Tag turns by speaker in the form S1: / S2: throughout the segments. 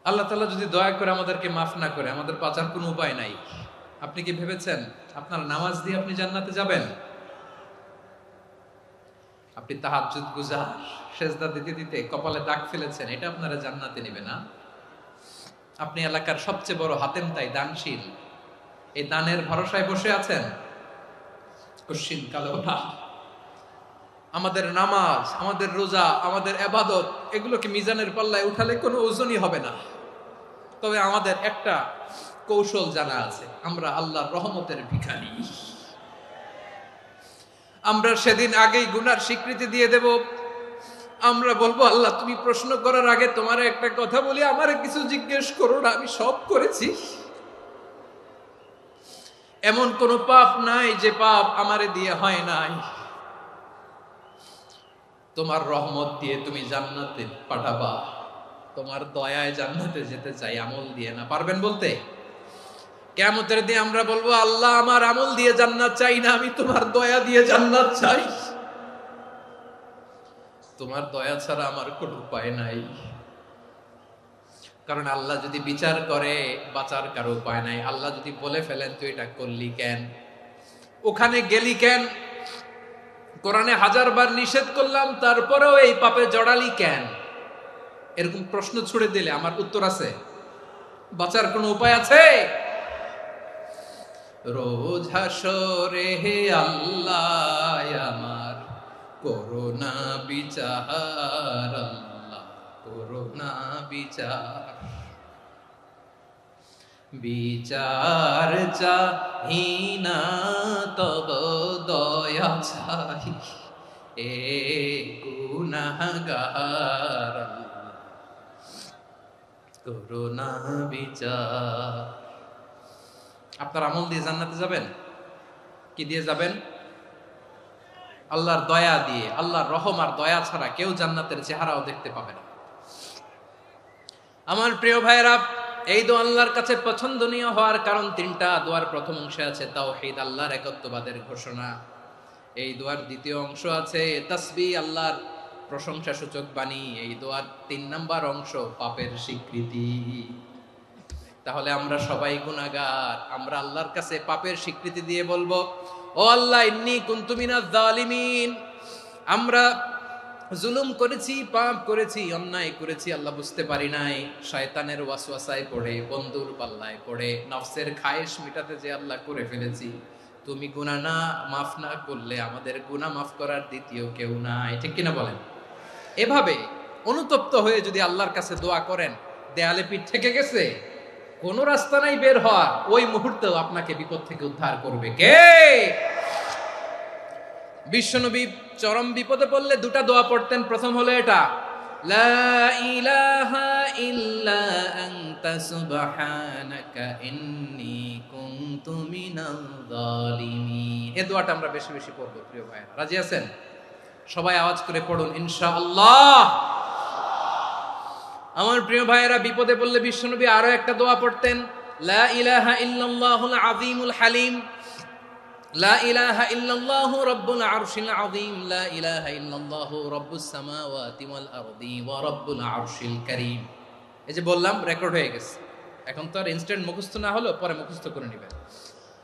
S1: আল্লাহ তাআলা যদি দয়া করে আমাদেরকে মাফ না করে, আমাদের বাঁচার কোনো উপায় নাই। আপনি কি ভেবেছেন আপনার নামাজ দিয়ে আপনি জান্নাতে যাবেন? আপনি তাহাজ্জুদ গুজার, সেজদা দিতে দিতে কপালে দাগ ফেলেছেন, এটা আপনারা জান্নাতে নেবে না। আপনি এলাকার সবচেয়ে বড় হাতেম তাই দানশীল, এই দানের ভরসায় বসে আছেন, কশিন কালো না। আমাদের নামাজ, আমাদের রোজা, আমাদের ইবাদত, এগুলোকে মিজানের পাল্লায় উঠালে কোনো ওজনই হবে না। তবে আমাদের একটা কৌশল জানা আছে, আমরা আল্লাহর রহমতের ভিখারি। আমরা সেদিন আগেই গুনার স্বীকৃতি দিয়ে দেব। আমরা বলবো, আল্লাহ তুমি প্রশ্ন করার আগে তোমার একটা কথা বলি, আমারে কিছু জিজ্ঞেস করো না, আমি সব করেছি। এমন কোন পাপ নাই যে পাপ আমারে দিয়ে হয় নাই। তোমার রহমত দিয়ে তুমি জান্নাতে পাঠাবা, তোমার দয়ায় জান্নাতে যেতে চাই, আমল দিয়ে না। পারবেন বলতে? কিয়ামতের দিন আমরা বলবো, আল্লাহ আমার আমল দিয়ে জান্নাত চাই না, আমি তোমার দয়া দিয়ে জান্নাত চাই। তোমার দয়া ছাড়া আমার কোনো উপায় নাই। কারণ আল্লাহ যদি বিচার করে, বাঁচার কারো উপায় নাই। আল্লাহ যদি বলে ফেলেন তুই এটা করলি কেন, ওখানে গেলি কেন, কোরআনে 1000 বার নিষেধ করলাম তারপরেও এই পাপে জড়ালি কেন, এরকম প্রশ্ন ছুড়ে দিলে আমার উত্তর আছে? বাঁচার কোনো উপায় আছে? রোজ হাসরে হে আল্লাহ আমার করোনা বিচার, আল্লাহ করোনা বিচার। বিচার চাহিনা তব দয়া চাই, এ গুনাহগার, করোনা বিচার। আপনার আমল দিয়ে জান্নাতে যাবেন? কি দিয়ে যাবেন? আল্লাহর দয়া দিয়ে। আল্লাহর রহম আর দয়া ছাড়া কেউ জান্নাতের চেহারাও দেখতে পাবে না। আমার প্রিয় ভাইয়েরা, এই দোয়া আল্লাহর কাছে পছন্দনীয় হওয়ার কারণ তিনটা। দোয়ার প্রথম অংশে আছে তাওহীদ, আল্লাহর একত্ববাদের ঘোষণা। এই দোয়ার দ্বিতীয় অংশ আছে তাসবিহ, আল্লাহর প্রশংসা সূচক বাণী। এই দোয়ার 3 নাম্বার অংশ পাপের স্বীকৃতি। তাহলে আমরা সবাই গুনাহগার। আমরা আল্লাহর কাছে পাপের স্বীকৃতি দিয়ে বলবো, ও আল্লাহ ইন্নী কুনতু মিনাজ জালিমিন, আমরা জুলুম করেছি, পাপ করেছি, অন্যায় করেছি, আল্লাহ বুঝতে পারি নাই। শয়তানের ওয়াসওয়াসায় পড়ে, বন্ধুর পাল্লায় পড়ে, নফসের খায়েশ মিটাতে যে আল্লাহ করে ফেলেছি। তুমি গুনাহ না মাফ না করলে আমাদের গুনাহ মাফ করার দ্বিতীয় কেউ নাই। ঠিক কিনা বলেন? এভাবে অনুতপ্ত হয়ে যদি আল্লাহর কাছে দোয়া করেন, দেয়ালে পিঠ থেকে গেছে, কোনো রাস্তা নাই বের হওয়ার, ওই মুহূর্তেও আপনাকে বিপদ থেকে উদ্ধার করবে কে? বিশ্বনবী চরম বিপদে পড়লে দুটা দোয়া পড়তেন। প্রথম হলো এটা, লা ইলাহা ইল্লা আনতা সুবহানাকা ইন্নী কুনতু মিনাল জালিমিন। এই দোয়াটা আমরা বেশি বেশি পড়ব প্রিয় ভাইরা। রাজি আছেন? সবাই আওয়াজ করে পড়ুন ইনশাআল্লাহ। আমার প্রিয় ভাইয়েরা, বিপদে পড়লে বিশ্বনবী আরো একটা দোয়া পড়তেন, লা ইলাহা ইল্লাল্লাহুল আযীমুল হালিম, লা ইলাহা ইল্লাল্লাহু রাব্বুল আরশিল আযীম, লা ইলাহা ইল্লাল্লাহু রাব্বুস সামাওয়াতি ওয়াল আরদি ওয়া রাব্বুল আরশিল কারীম। এই যে বললাম, রেকর্ড হয়ে গেছে। এখন তো আর ইনস্ট্যান্ট মুখস্থ না হলো, পরে মুখস্থ করে নেবেন।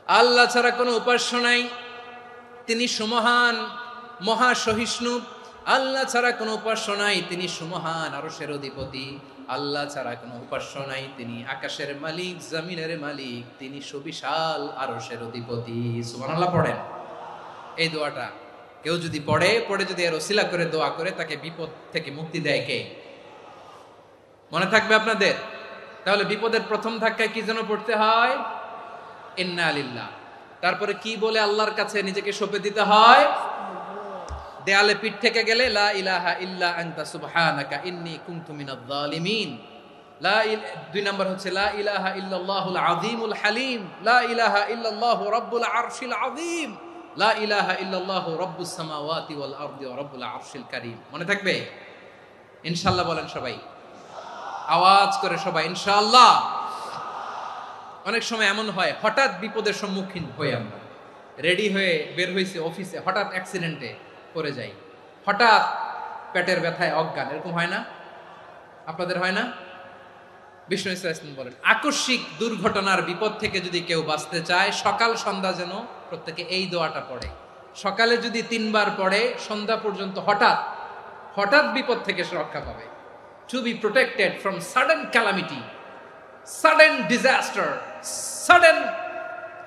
S1: আল্লাহ ছাড়া কোনো উপাস্য নাই, তিনি সুমহান, মহা সহিষ্ণু। আল্লাহ ছাড়া কোনো উপাস্য নাই, তিনি সুমহান, আরশের অধিপতি। আল্লাহ ছাড়া কোনো উপাস্য নাই, তিনি আকাশের মালিক, জমিনের মালিক, তিনি সুবিশাল আরশের অধিপতি। সুবহানাল্লাহ পড়েন। এই দোয়াটা কেউ যদি পড়ে যদি এর ওসিলা করে দোয়া করে, তাকে বিপদ থেকে মুক্তি দেয় কে? মনে থাকবে আপনাদের? তাহলে বিপদের প্রথম ধাক্কায় কি যেন পড়তে হয়? ইন্না লিল্লাহ। তারপরে কি বলে আল্লাহর কাছে নিজেকে সঁপে দিতে হয়? দেয়ালে পিঠ থেকে গেলে লা ইলাহা ইল্লা আনতা সুবহানাকা ইন্নী কুনতু মিনাজ জালিমিন। 2 নাম্বার হচ্ছে লা ইলাহা ইল্লাল্লাহুল আযীমুল হালিম, লা ইলাহা ইল্লাল্লাহু রাব্বুল আরশিল আযীম, লা ইলাহা ইল্লাল্লাহু রাব্বুস সামাওয়াতি ওয়াল আরদি ওয়া রাব্বুল আরশিল কারীম। মনে থাকবে? ইনশাআল্লাহ বলেন সবাই, আওয়াজ করে সবাই ইনশাআল্লাহ। অনেক সময় এমন হয়, হঠাৎ বিপদের সম্মুখীন হই আমরা, রেডি হয়ে বের হইছে অফিসে, হঠাৎ অ্যাক্সিডেন্টে পড়ে যাই, হঠাৎ পেটের ব্যথায় অজ্ঞান। এরকম হয় না? আপনাদের হয় না? বিষ্ণু ইসলাম বলেন, আকস্মিক দুর্ঘটনার বিপদ থেকে যদি কেউ বাঁচতে চায়, সকাল সন্ধ্যা যেন প্রত্যেকে এই দোয়াটা পড়ে। সকালে যদি 3 বার পড়ে, সন্ধ্যা পর্যন্ত হঠাৎ হঠাৎ বিপদ থেকে সে রক্ষা পাবে। To be protected from sudden calamity, sudden disaster, sudden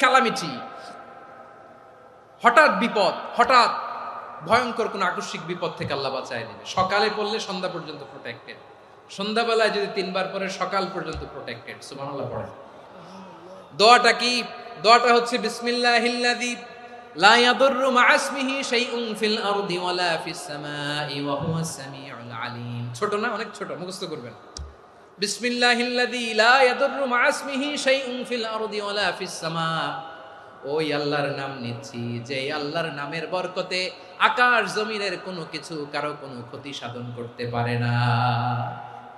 S1: calamity, হঠাৎ বিপদ, হঠাৎ ভয়ঙ্কর কোন আকস্মিক বিপদ থেকে আল্লাহ বাঁচায় দিবে। সকালে পড়লে সন্ধ্যা পর্যন্ত প্রোটেক্টেড, সন্ধ্যাবেলায় যদি 3 বার পরে সকাল পর্যন্ত প্রোটেক্টেড। সুবহানাল্লাহ পড়েন। দোয়াটা কি? দোয়াটা হচ্ছে বিসমিল্লাহিল্লাযী লা ইয়াদুররু মা ইসমিহি শাইউন ফিল আরদি ওয়ালা ফিস সামাই ওয়া হুয়াস সামিউল আলিম। ছোট না? অনেক ছোট, মুখস্থ করবেন। বিসমিল্লাহিল্লাযী লা ইয়াদুররু মা ইসমিহি শাইউন ফিল আরদি ওয়ালা ফিস সামা। ওই আল্লাহর নাম নিচ্ছি যে আল্লাহর নামের বরকতে আকাশ জমিনের কোনো কিছু কারো কোনো ক্ষতি সাধন করতে পারে না।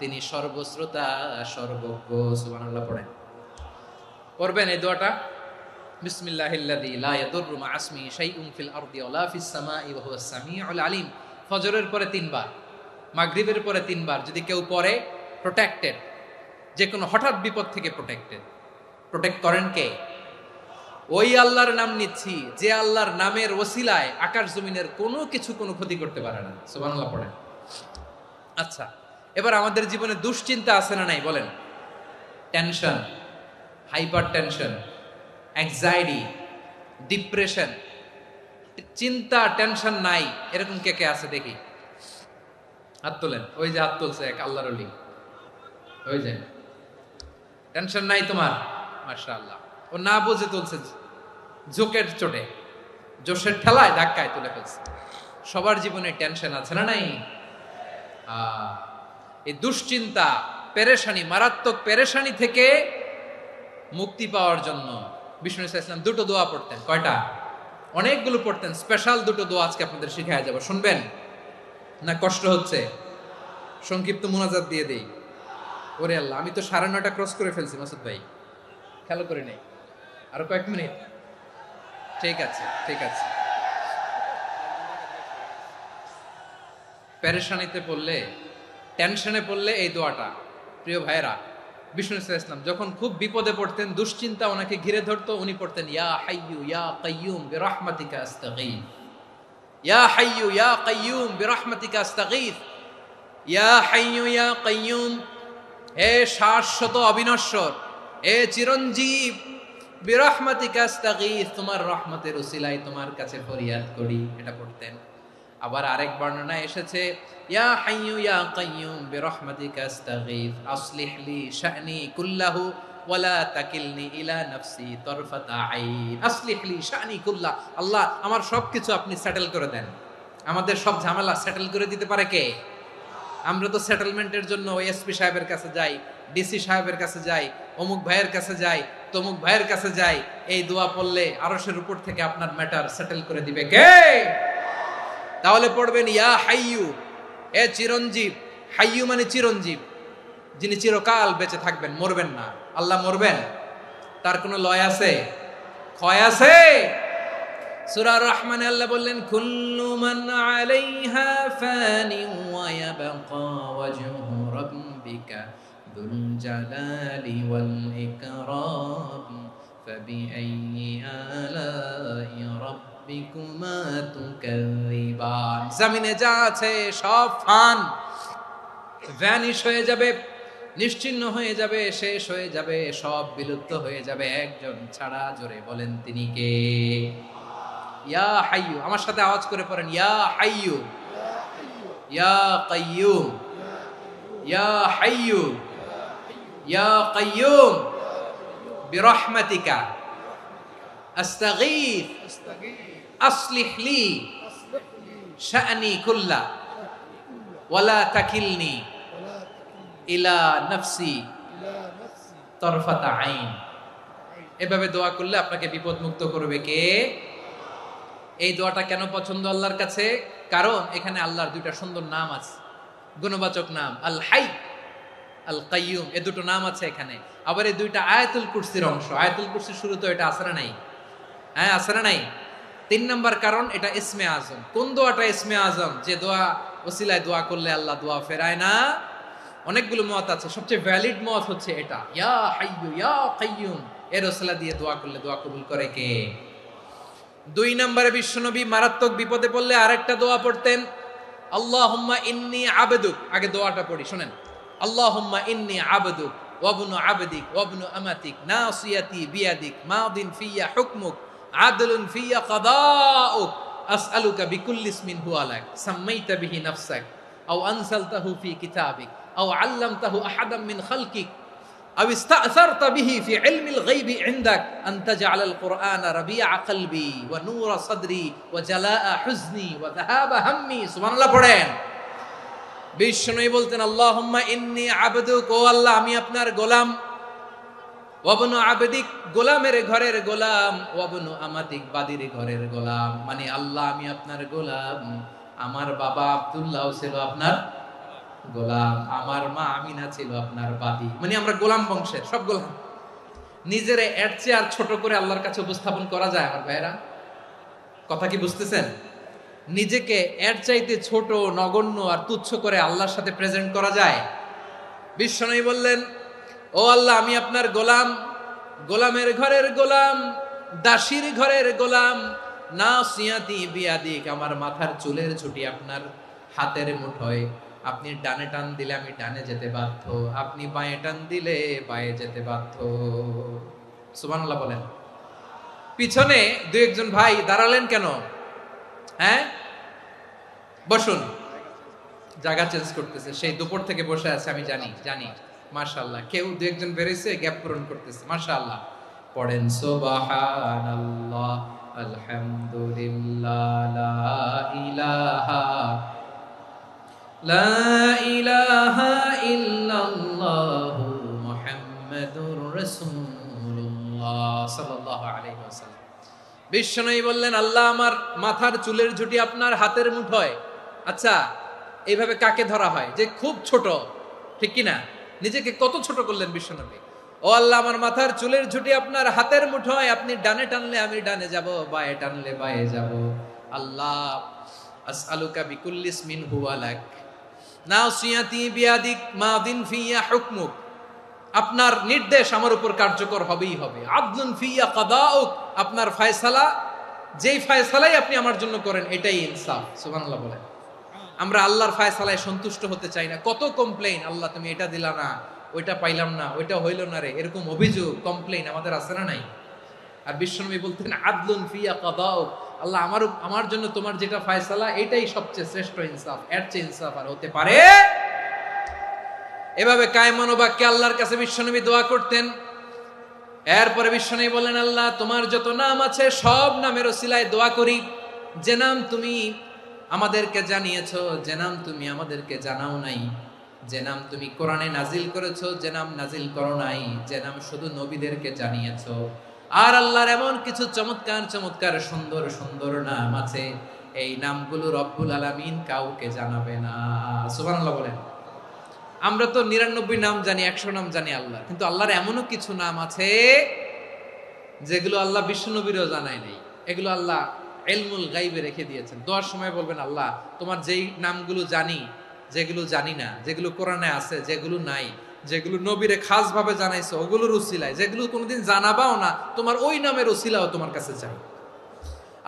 S1: তিনি সর্বশ্রোতা, সর্বজ্ঞ। সুবহানাল্লাহ পড়েন। পড়বেন এই দোয়াটা, বিসমিল্লাহিল্লাযী লা ইয়াদুররু মা ইসমিহি শাইউন ফিল আরদি ওয়ালা ফিস সামাই ওয়া হুয়াস সামিউল আলিম। ফজরের পরে 3 বার, মাগরিবের পরে 3 বার যদি কেউ পড়ে, প্রোটেক্টেড, যে কোনো হঠাৎ বিপদ থেকে প্রোটেক্টেড। প্রোটেক্ট করেন কে? ওই আল্লাহর নাম নিচ্ছি যে আল্লাহর নামের ওসিলায় আকাশ জমিনের কোনো কিছু কোনো ক্ষতি করতে পারে না। সুবহানাল্লাহ পড়েন। আচ্ছা, এবার আমাদের জীবনে দুশ্চিন্তা আছে না নাই বলেন? Tension, hyper tension, anxiety, depression, চিন্তা টেনশন নাই এরকম কে কে আছে দেখি, হাত তোলেন। ওই যে হাত তুলছে এক আল্লাহর ওলি, ওই যে টেনশন নাই তোমার, মাশাআল্লাহ। ও না বুঝে তুলছে, জোকের চোটে, জোশের ঠেলায় ধাক্কায় তুলে ফেলছে। সবার জীবনে টেনশন আছে না নাই? এই দুশ্চিন্তা, পেরেশানি, মারাত্মক পেরেশানি থেকে মুক্তি পাওয়ার জন্য বিষ্ণু ইসলাম 2টো দোয়া পড়তেন। কয়টা? অনেকগুলো পড়তেন। স্পেশাল 2টো দোয়া আজকে আপনাদের শিখায়া যাব, শুনবেন না? কষ্ট হচ্ছে? সংক্ষিপ্ত মুনাজাত দিয়ে দেই। ওরে আল্লাহ, আমি তো 9:30 ক্রস করে ফেলছি মাসুদ ভাই, খেয়াল করে নেই। আরো কয়েক মিনিট? ঠিক আছে, ঠিক আছে। পেরেশানিতে পড়লে, টেনশনে পড়লে এই দোয়াটা, প্রিয় ভাইরা, বিষ্ণু ইসলাম যখন খুব বিপদে পড়তেন, দুশ্চিন্তা ওনাকে ঘিরে ধরতো, উনি পড়তেন ইয়া হাইয়ু ইয়া কাইয়ুম বিরহমাতিকা আস্তাগীথ, ইয়া হাইয়ু ইয়া কাইয়ুম বিরহমাতিকা আস্তাগীথ, ইয়া হাইয়ু ইয়া কাইয়ুম, হে শাশ্বত অবিনশ্বর, হে চিরঞ্জীব, বিরহমাতিকা আস্তাগীথ, তোমার রহমতের উসিলায় তোমার কাছে ফরিয়াদ করি। এটা পড়তেন। আবার আরেক বর্ণনায় এসেছে ইয়া হাইয়ু ইয়া কাইয়ুম বিরহমাতিকা আস্তাগীথ আসলিহ লি শা'নি কুল্লাহু ওয়ালা তাকিলনি ইলা নাফসি তারফাতা আইন। আসলিহ লি শা'নি কুল্লাহ, আল্লাহ আমার সবকিছু আপনি সেটেল করে দেন। আমাদের সব ঝামেলা সেটেল করে দিতে পারে কে? আমরা তো সেটেলমেন্টের জন্য এসপি সাহেবের কাছে যাই, ডিসি সাহেবের কাছে যাই, অমুক ভাইয়ের কাছে যাই, তমুক ভাইয়ের কাছে যাই। এই দোয়া পড়লে আরশের উপর থেকে আপনার ম্যাটার সেটেল করে দিবে কে? তাহলে পড়বেন ইয়া হাইয়ু, এ চিরঞ্জীব। হাইয়ু মানে চিরঞ্জীব, যিনি চিরকাল বেঁচে থাকবেন, মরবেন না। আল্লাহ মরবেন? তার কোনো লয় আছে? ক্ষয় আছে? সূরা রহমানে আল্লাহ বললেন কুল্লু মান আলাইহা ফানি ওয়া ইয়াবকা ওয়াজহু রাব্বিকা যুল জালালি ওয়াল ইকরাম ফাবিআইয়ি আলাই রাব্বিকুমা তুকাযিবান। জমিনে যা আছে সব ফান, ভ্যানিশ হয়ে যাবে, নিশ্চিহ্ন হয়ে যাবে, শেষ হয়ে যাবে, সব বিলুপ্ত হয়ে যাবে, একজন ছাড়া। জোরে বলেন তিনি কে? ইয়া হাইয়ু। আমার সাথে আওয়াজ করে পড়েন ইয়া হাইয়ু ইয়া কাইয়ুম ইয়া হাইয়ু ইয়া কাইয়ুম বিরহমাতিকা আস্তাগীথ আসলিহ লি শা'নি কুল্লা ওয়ালা তাকিলনি ইলা নাফসি তারফাতা আইন। এভাবে দোয়া করলে আপনাকে বিপদ মুক্ত করবে কে? এই দোয়াটা কেন পছন্দ আল্লাহর কাছে? কারণ এখানে আল্লাহর 2টা সুন্দর নাম আছে, গুণবাচক নাম, আল হাই, আল কাইয়ুম। এই 2টো নাম আছে এখানে। আবার এই 2টা আয়াতুল কুরসির অংশ। আয়াতুল কুরসির শুরু তো এটা আছে না নাই? হ্যাঁ, আছে না নাই? 3 নাম্বার কারণ এটা ইসমে আজম। কোন দোয়াটা ইসমে আজম? যে দোয়া ওসিলায় দোয়া করলে আল্লাহ দোয়া ফেরায় না, অনেকগুলো মত আছে, সবচেয়ে ভ্যালিড মত হচ্ছে এটা, ইয়া হাইয়ু ইয়া কাইয়ুম, এর ওসিলা দিয়ে দোয়া করলে দোয়া কবুল করে কে? 2 নম্বরে বিশ্বনবী মারাত্মক বিপদে পড়লে আরেকটা দোয়া পড়তেন, আল্লাহুম্মা ইন্নী আবদুক। আগে দোয়াটা পড়ি শুনেন, আল্লাহুম্মা ইন্নী আবদুক ওয়া ইবনু আবদিক ওয়া ইবনু আমাতিক নাসিয়াতি বিয়াদিক মাদিন ফিয়া হুকমুক আদলুন ফিয়া কাদাউক আসআলুকা বিকুল্লি ইসমিন হুয়া লাক সাম্মাইতা বিহি নাফসাক আও আনসালতাহু ফি কিতাবিক আও আল্লামতাহু আহাদাম মিন খালকিক আও ইস্তা'সারতা বিহি ফি ইলমিল গায়বি ইনদাক আন তাজআলাল কুরআনা রাবিআ কলবি ওয়া নূরা সাদরি ওয়া জালাআ হুজনি ওয়া যাহাবা হাম্মি। সুবহানাল্লাহ পড়েন। বিষ্ণুই বলতেন, আল্লাহুম্মা ইন্নী আবদুক, ও আল্লাহ আমি আপনার গোলাম, ওয়া ইবনু আবদিক, গোলামের ঘরের গোলাম, ওয়া ইবনু আমাতিক, বাদির ঘরের গোলাম। মানে আল্লাহ আমি আপনার গোলাম, আমার বাবা আব্দুল্লাহ ছিল আপনার গোলাম, আমার মা আমিনা ছিল আপনার বাদী। মানে আমরা গোলাম বংশের, সব গোলাম। নিজেরে এর চেয়ে আর ছোট করে আল্লাহর কাছে উপস্থাপন করা যায় আমার ভাইরা? কথা কি বুঝতেছেন? নিজেকে এর চাইতে ছোট, নগণ্য আর তুচ্ছ করে আল্লাহর সাথে প্রেজেন্ট করা যায়? বিশ্বনবী বললেন, ও আল্লাহ আমি আপনার গোলাম, গোলামের ঘরের গোলাম, দাসীর ঘরের গোলাম, নাসিয়াতি বিয়াদিক, আমার মাথার চুলের ছুটি আপনার হাতের মুঠোয়, আপনি ডানে টান দিলে আমি ডানে যেতে বাধ্য, আপনি বাঁয়ে টান দিলে বাঁয়ে যেতে বাধ্য। সুবহানাল্লাহ বলেন। পিছনে দুই একজন ভাই দাঁড়ালেন কেন? হ্যাঁ, বসুন। জায়গা চেঞ্জ করতেছে, সেই দুপুর থেকে বসে আছে আমি জানি। মাশাআল্লাহ, কেউ দু একজন বেরিয়েছে, গ্যাপ পূরণ করতেছে। মাশাআল্লাহ পড়েন, সুবহানাল্লাহ আলহামদুলিল্লাহ লা ইলাহা ইল্লাল্লাহু মুহাম্মাদুর রাসূলুল্লাহ সাল্লাল্লাহু আলাইহি ওয়াসাল্লাম। বিশ্বনবী বললেন, আল্লাহ আমার মাথার চুলের ঝুঁটি আপনার হাতের মুঠোয়। আচ্ছা, এইভাবে কাকে ধরা হয়? যে খুব ছোট, ঠিক কি না? নিজেকে কত ছোট করলেন বিশ্বনবী। ও আল্লাহ আমার মাথার চুলের ঝুঁটি আপনার হাতের মুঠোয়, আপনি ডানে টানলে আমি ডানে যাব, বাঁয়ে টানলে বাঁয়ে যাব। আল্লাহ আসআলুকা বিকুল্লি ইসমিন হুয়া লাক নাসিয়াতি বিয়াদিক মাদিন ফিয়া হুকমুক, আপনার নির্দেশ আমার উপর কার্যকর হবেই হবে। আদলুন ফিয়া কাদাউক, আপনার ফয়সালা, যেই ফয়সালাই আপনি আমার জন্য করেন এটাই ইনসাফ। সুবহানাল্লাহ বলেন। আমরা আল্লাহর ফয়সালায় সন্তুষ্ট হতে চাই না। কত কমপ্লেইন, আল্লাহ তুমি এটা দিলা না, ওইটা পাইলাম না, ওইটা হইল না রে, এরকম অভিযোগ, কমপ্লেইন আমাদের আছে না নাই? আর বিশ্বনবী বলতেন, আদলুন ফিয়া কাদাউক, আল্লাহ আমার জন্য তোমার যেটা ফয়সালা এটাই সবচেয়ে শ্রেষ্ঠ ইনসাফ, এর চেয়ে ইনসাফ আর হতে পারে? এভাবে কায়মান বাক্যে আল্লাহর কাছে বিশ্বনবী দোয়া করতেন। এরপরে বিশ্বনবী বললেন, আল্লাহ তোমার যত নাম আছে সব নামের ওসিলায় দোয়া করি, যে নাম তুমি আমাদেরকে জানিয়েছো, যে নাম তুমি আমাদেরকে জানাও নাই, যে নাম তুমি কোরআনে নাজিল করেছো, যে নাম নাজিল করো নাই, যে নাম শুধু নবীদেরকে জানিয়েছো। আর আল্লাহর এমন কিছু চমৎকার চমৎকার সুন্দর সুন্দর নাম আছে, এই নামগুলো রব্বুল আলামিন কাউকে জানাবে না। সুবহানাল্লাহ বলেন। আমরা তো 99 নাম জানি, 100 নাম জানি আল্লাহ, কিন্তু আল্লাহর এমনও কিছু নাম আছে যেগুলো আল্লাহ বিশ্বনবীরও জানায় নাই। এগুলো আল্লাহ ইলমুল গায়বে রেখে দিয়েছেন। দোয়ার সময় বলবেন, আল্লাহ তোমার যেই নামগুলো জানি, যেগুলো জানি না, যেগুলো কোরআনে আছে, যেগুলো নাই, যেগুলো নবীরে খাস ভাবে জানাইছো ওগুলোর উসিলায়, যেগুলো কোনোদিন জানাবাও না, তোমার ওই নামের উসিলাও তোমার কাছে চাই।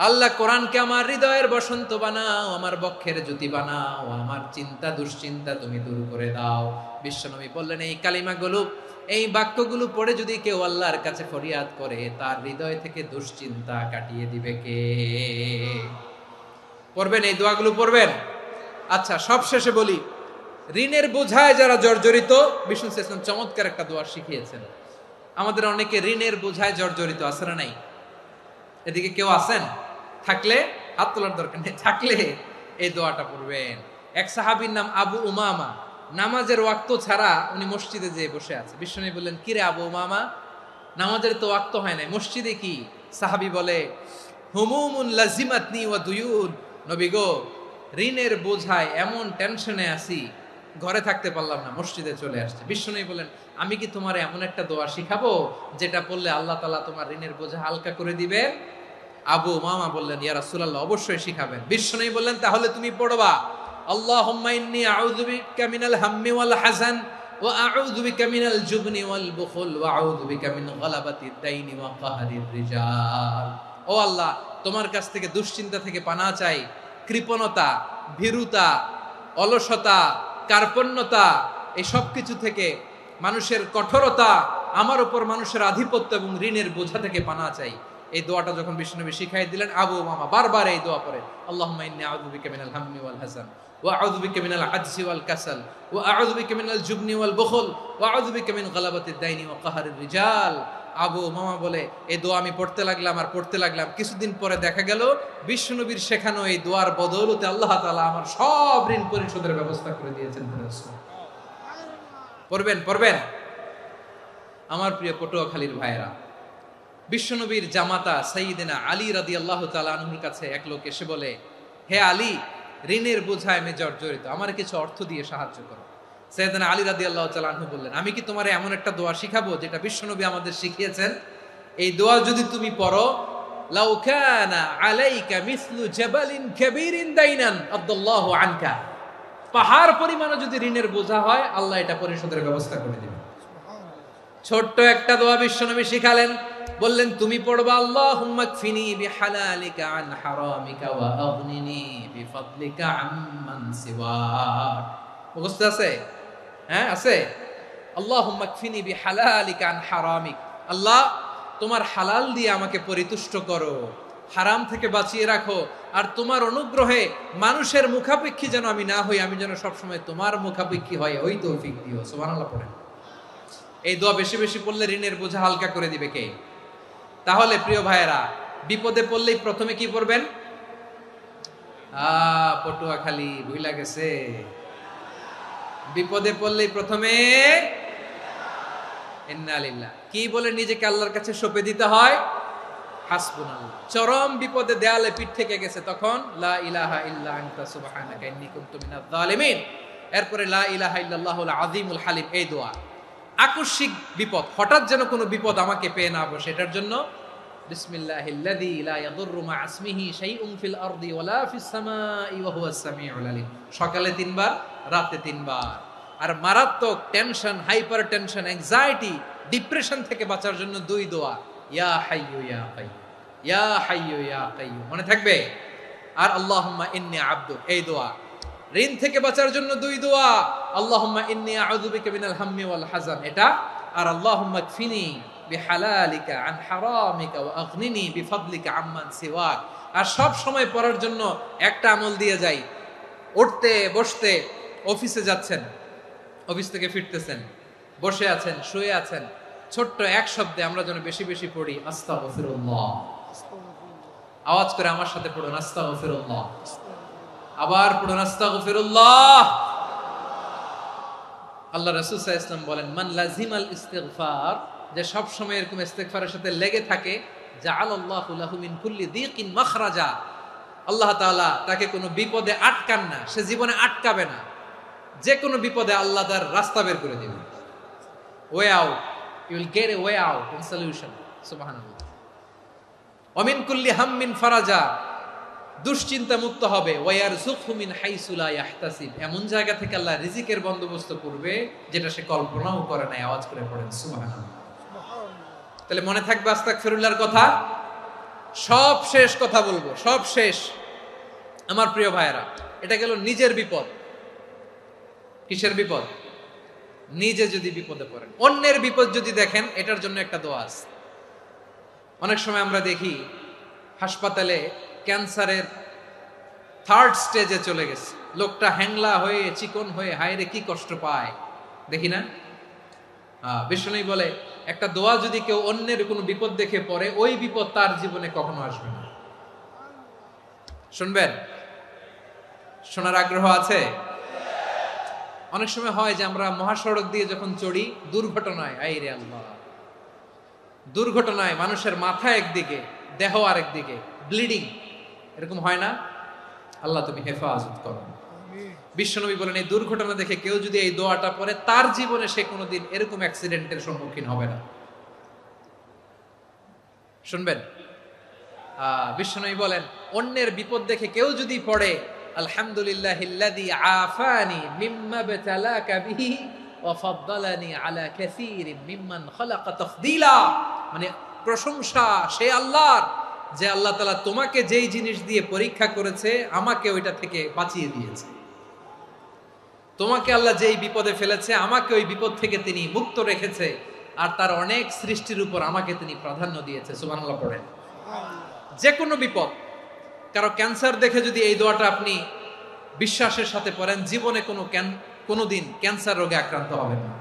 S1: আল্লাহ কোরআনকে আমার হৃদয়ের বসন্ত বানাও, আমার বক্ষের জ্যোতি বানাও, আমার চিন্তা দুশ্চিন্তা তুমি দূর করে দাও। বিশ্বনবী বললেন, এই কালিমাগুলো, এই বাক্যগুলো পড়ে যদি কেউ আল্লাহর কাছে ফরিয়াদ করে, তার হৃদয় থেকে দুশ্চিন্তা কাটিয়ে দিবে কে? পড়বেন, এই দোয়াগুলো পড়বেন। আচ্ছা, সব শেষে বলি, ঋণের বোঝায় যারা জর্জরিত, বিষ্ণু ইসলাম চমৎকার একটা দোয়া শিখিয়েছেন। আমাদের অনেকে ঋণের বোঝায় জর্জরিত, আছে না নাই? এদিকে কেউ আছেন? থাকলে হাত তোলার দরকার নেই, থাকলে এই দোয়াটা পড়বেন। এক সাহাবীর নাম আবু উমামা, নামাজের ওয়াক্ত ছাড়া উনি মসজিদে যেয়ে বসে আছে। বিশ্বনবী বললেন, কিরে আবু উমামা, নামাজের তো ওয়াক্ত হয় নাই, মসজিদে কি? সাহাবী বলে, হুমুমুন লাজিমাতনি ওয়া দুয়ুন, নবী গো ঋণের বোঝায় এমন টেনশনে আছি, ঘরে থাকতে পারলাম না, মসজিদে চলে আসছে। বিশ্বনবী বলেন, আমি কি তোমার এমন একটা দোয়া শিখাবো যেটা পড়লে আল্লাহ তাআলা তোমার ঋণের বোঝা হালকা করে দিবেন? আবু উমামা বললেন, ইয়া রাসূলুল্লাহ অবশ্যই শিখাবেন। বিশ্বনবী বললেন, তাহলে তুমি পড়বা, আল্লাহুম্মা ইন্নী আউযু বিকা মিনাল হাম্মি ওয়াল হাযান ওয়া আউযু বিকা মিনাল জুবনি ওয়াল বুখল ওয়া আউযু বিকা মিন গালাবাতিদ দাইনি ওয়া কাহরির রিজাল। ও আল্লাহ, তোমার কাছ থেকে দুশ্চিন্তা থেকে পানাহ চাই, কৃপণতা, ভীরুতা, অলসতা, কার্পণ্যতা, এই সব কিছু থেকে, মানুষের কঠোরতা, আমার উপর মানুষের আধিপত্য এবং ঋণের বোঝা থেকে পানাহ চাই। এই দোয়াটা যখন বিশ্বনবী শিখাই দিলেন, আবু মামা বারবার এই দোয়া পড়ে, আল্লাহুম্মা ইন্নী আউযু বিকা মিনাল হাম্মি ওয়াল হাযান ওয়া আউযু বিকা মিনাল আজজি ওয়াল কাসাল ওয়া আউযু বিকা মিনাল জুবনি ওয়াল বুখল ওয়া আউযু বিকা মিন গালাবাতিদ দাইনি ওয়া কাহরির রিজাল। আবু মামা বলে এই দোয়া আমি পড়তে লাগলাম। কিছুদিন পরে দেখা গেল বিশ্বনবীর শেখানো এই দোয়ার বদৌলতে আল্লাহ তাআলা আমার সব ঋণ পরিশোধের ব্যবস্থা করে দিয়েছেন। পড়বেন আমার প্রিয় পটুয়াখালীর ভাইরা। বিশ্বনবীর জামাতা সাইয়্যিদিনা আলী রাদিয়াল্লাহু তাআলা আনহুর কাছে এক লোক এসে বলে, হে আলী, ঋণের বোঝায় আমি জর্জরিত, আমার কিছু অর্থ দিয়ে সাহায্য করো। সাইয়্যিদিনা আলী রাদিয়াল্লাহু তাআলা আনহু বললেন, আমি কি তোমারে এমন একটা দোয়া শিখাবো যেটা বিশ্বনবী আমাদের শিখিয়েছেন? এই দোয়া যদি তুমি পড়ো, লাউ কানা আলাইকা মিসলু জাবালিন কাবীরিন দাইনান আদাল্লাহু আনকা, পাহাড় পরিমাণও যদি ঋণের বোঝা হয়, আল্লাহ এটা পরিশোধের ব্যবস্থা করে দিবেন। ছোট্ট একটা দোয়া বিশ্বনবী শিখালেন, বললেন তুমি পড়বা, আল্লাহুম্মা কফিনি বিহালালিকা আন হারামিকা ওয়া আগনিনি বিফাদলিকা আম্মান সিওয়াক। মুখস্থ আছে? হ্যাঁ আছে। আল্লাহুম্মা কফিনি বিহালালিকা আন হারামিক, আল্লাহ তোমার হালাল দিয়ে আমাকে পরিতুষ্ট করো, হারাম থেকে বাঁচিয়ে রাখো, আর তোমার অনুগ্রহে মানুষের মুখাপেক্ষী যেন আমি না হই, আমি যেন সবসময় তোমার মুখাপেক্ষী হয়, ওই তৌফিক দিও। সুবহানাল্লাহ পড়েন। এই দোয়া বেশি বেশি পড়লে ঋণের বোঝা হালকা করে দিবে কে? তাহলে প্রিয় ভাইয়েরা, বিপদে পড়লেই প্রথমে কি পড়বেন? পটুয়াখালী ভুইলা গেছে। বিপদে পড়লেই প্রথমে ইন্না লিল্লাহ কি বলে নিজেকে আল্লাহর কাছে সঁপে দিতে হয়? হাসবুনাল্লাহ। চরম বিপদে দেয়ালে পিঠ থেকে গেছে, তখন লা ইলাহা ইল্লা আনতা সুবহানাকা ইন্নী কুনতু মিনাজ জালিমিন। এরপরে লা ইলাহা ইল্লাল্লাহুল আযীমুল হালিম, এই দোয়া। আকস্মিক বিপদ, হঠাৎ যেন কোনো বিপদ আমাকে পেয়ে না বসে, এটার জন্য বিসমিল্লাহিল্লাযী লা ইয়াদুররু মা ইসমিহি শাইউন ফিল আরদি ওয়ালা ফিস সামাই ওয়া হুয়াস সামিউল আলিম। সকালে 3 বার, রাতে 3 বার। আর মারাত্মক tension, hyper tension, anxiety, depression থেকে বাঁচার জন্য 2 দোয়া, ইয়া হাইয়্যু ইয়া কাইয়্যুম, ইয়া হাইয়্যু ইয়া কাইয়্যুম, মনে থাকবে? আর আল্লাহুম্মা ইন্নী আবদুক, এই দোয়া। ঋণ থেকে বাঁচার জন্য 2 দোয়া, আল্লাহুম্মা ইন্নী আউযু বিকা মিনাল হাম্মি ওয়াল হাযান, এটা। আর আল্লাহুম্মা কফিনি বিহালালিকা আন হারামিকা ওয়া আগনিনি বিফাদলিকা আম্মান সিওয়াক। আর সব সময় পড়ার জন্য একটা আমল দিয়ে যাই, উঠতে বসতে, অফিসে যাচ্ছেন, অফিস থেকে ফিরতেছেন, বসে আছেন, শুয়ে আছেন, ছোট্ট এক শব্দে আমরা যেন বেশি বেশি পড়ি আস্তাগফিরুল্লাহ। আওয়াজ করে আমার সাথে পড়ুন, আস্তাগফিরুল্লাহ। আবার পড়ুন, আস্তাগফিরুল্লাহ। আল্লাহ রাসূল সাল্লাল্লাহু আলাইহি ওয়াসাল্লাম বলেন, মান লাজিমাল ইস্তিগফার, যে সব সময় এরকম ইস্তিগফারের সাথে লেগে থাকে, জাআলাল্লাহু লাহু মিন কুল্লি যিকিন মাখরাজা, আল্লাহ তাআলা তাকে কোনো বিপদে আটকান না, সে জীবনে আটকাবে না, যে কোনো বিপদে আল্লাহ তার রাস্তা বের করে দিবেন। Way out, you will get a way out and solution. সুবহানাল্লাহ। ওয়া মিন কুল্লি হাম্মিন ফারাজা, দুশ্চিন্তা মুক্ত হবে। ওয়ারযুকহু মিন হাইসু লা ইয়াহতাসিব, এমন জায়গা থেকে আল্লাহ রিজিকের বন্দোবস্ত করবে যেটা সে কল্পনাও করে নাই। আওয়াজ করে পড়েন সুবহানাল্লাহ। তাহলে মনে থাকবে আস্তাগফিরুল্লাহর কথা। সব শেষ কথা বলবো, সব শেষ আমার প্রিয় ভাইয়েরা। এটা গেল নিজের বিপদ। কিসের বিপদ? নিজে যদি বিপদে পড়েন। অন্যের বিপদ যদি দেখেন, এটার জন্য একটা দোয়া আছে। অনেক সময় আমরা দেখি হাসপাতালে ক্যান্সারের 3rd স্টেজে চলে গেছে, লোকটা হ্যাংলা হয়ে, চিকন হয়ে, হায়রে কি কষ্ট পায়, দেখি না? বিষ্ণু বলে, একটা দোয়া যদি কেউ অন্যের কোনো বিপদ দেখে পড়ে, ওই বিপদ তার জীবনে কখনো আসবে না। শুনবেন? শোনার আগ্রহ আছে? অনেক সময় হয় যে আমরা মহাসড়ক দিয়ে যখন চড়ি, দুর্ঘটনায়, আইরে আল্লাহ, দুর্ঘটনায় মানুষের মাথা একদিকে, দেহ আরেকদিকে, ব্লিডিং, এরকম হয় না? আল্লাহ তুমি হেফাজত করো। বিশ্বনবী বলেন, এই দুর্ঘটনা দেখে কেউ যদি এই দোয়াটা পড়ে, তার জীবনে সে কোনোদিন এরকম অ্যাক্সিডেন্টের সম্মুখীন হবে না। শুনবেন? বিশ্বনবী বলেন, অন্যের বিপদ দেখে কেউ যদি পড়ে, আলহামদুলিল্লাহিল্লাযী আফানি মিম্মা ইবতালাকা বিহি ওয়া ফাদ্দালানি আলা কাসীরিন মিম্মান খালাকা তাফদীলা। মানে প্রশংসা সে আল্লাহর, যে আল্লাহ তাআলা তোমাকে যেই জিনিস দিয়ে পরীক্ষা করেছে আমাকে ওইটা থেকে বাঁচিয়ে দিয়েছে। তোমাকে আল্লাহ যেই বিপদে ফেলেছে আমাকে ওই বিপদ থেকে তিনি মুক্ত রেখেছে, আর তার অনেক সৃষ্টির উপর আমাকে তিনি প্রাধান্য দিয়েছে। সুবহানাল্লাহ পড়েন। যে কোনো বিপদ, কারো ক্যান্সার দেখে যদি এই দোয়াটা আপনি বিশ্বাসের সাথে পড়েন, জীবনে কোনোদিন ক্যান্সার রোগে আক্রান্ত হবেন না।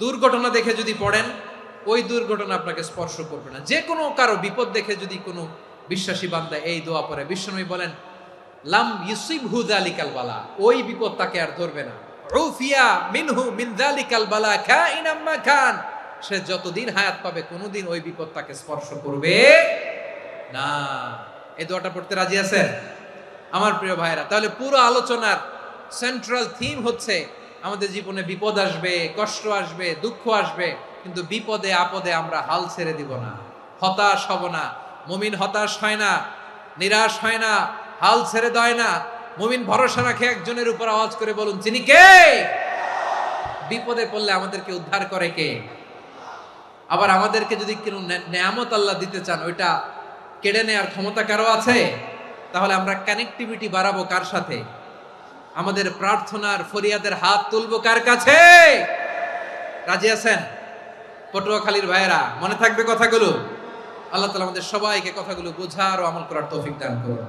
S1: দুর্ঘটনা দেখে যদি পড়েন, ওই দুর্ঘটনা আপনাকে স্পর্শ করবে না। যে কোনো কারো বিপদ দেখে যদি কোনো বিশ্বাসী বান্দা এই দোয়া পড়ে, বিশ্বনবী বলেন লাম ইউসিবহু যালিকাল বালা, ওই বিপদ তাকে আর ধরবে না। উফিয়া মিনহু মিন যালিকাল বালা কাইনাম মা কান, সে যতদিন হায়াত পাবে কোনোদিন ওই বিপদ তাকে স্পর্শ করবে না। এই দোয়াটা পড়তে রাজি আছেন আমার প্রিয় ভাইরা? তাহলে পুরো আলোচনার সেন্ট্রাল থিম হচ্ছে আমাদের জীবনে বিপদ আসবে, কষ্ট আসবে, দুঃখ আসবে, কিন্তু বিপদে আপদে আমরা হাল ছেড়ে দিব না, হতাশ হব না। মুমিন হতাশ হয় না, নিরাশ হয় না, হাল ছেড়ে দেয় না। মুমিন ভরসা রাখে একজনের উপর। আওয়াজ করে বলুন, যিনি কে? বিপদে পড়লে আমাদেরকে উদ্ধার করে কে? আবার আমাদেরকে যদি কোনো নেয়ামত আল্লাহ দিতে চান, ওইটা কেড়ে নেওয়ার ক্ষমতা কারো আছে? তাহলে আমরা কানেক্টিভিটি বাড়াবো কার সাথে? আমাদের প্রার্থনার ফরিয়াদের হাত তুলবো কার কাছে? রাজি আছেন পটুয়াখালীর ভাইয়েরা? মনে থাকবে কথাগুলো? আল্লাহ তাআলা আমাদের সবাইকে কথাগুলো বোঝার ও আমল করার তৌফিক দান করুন।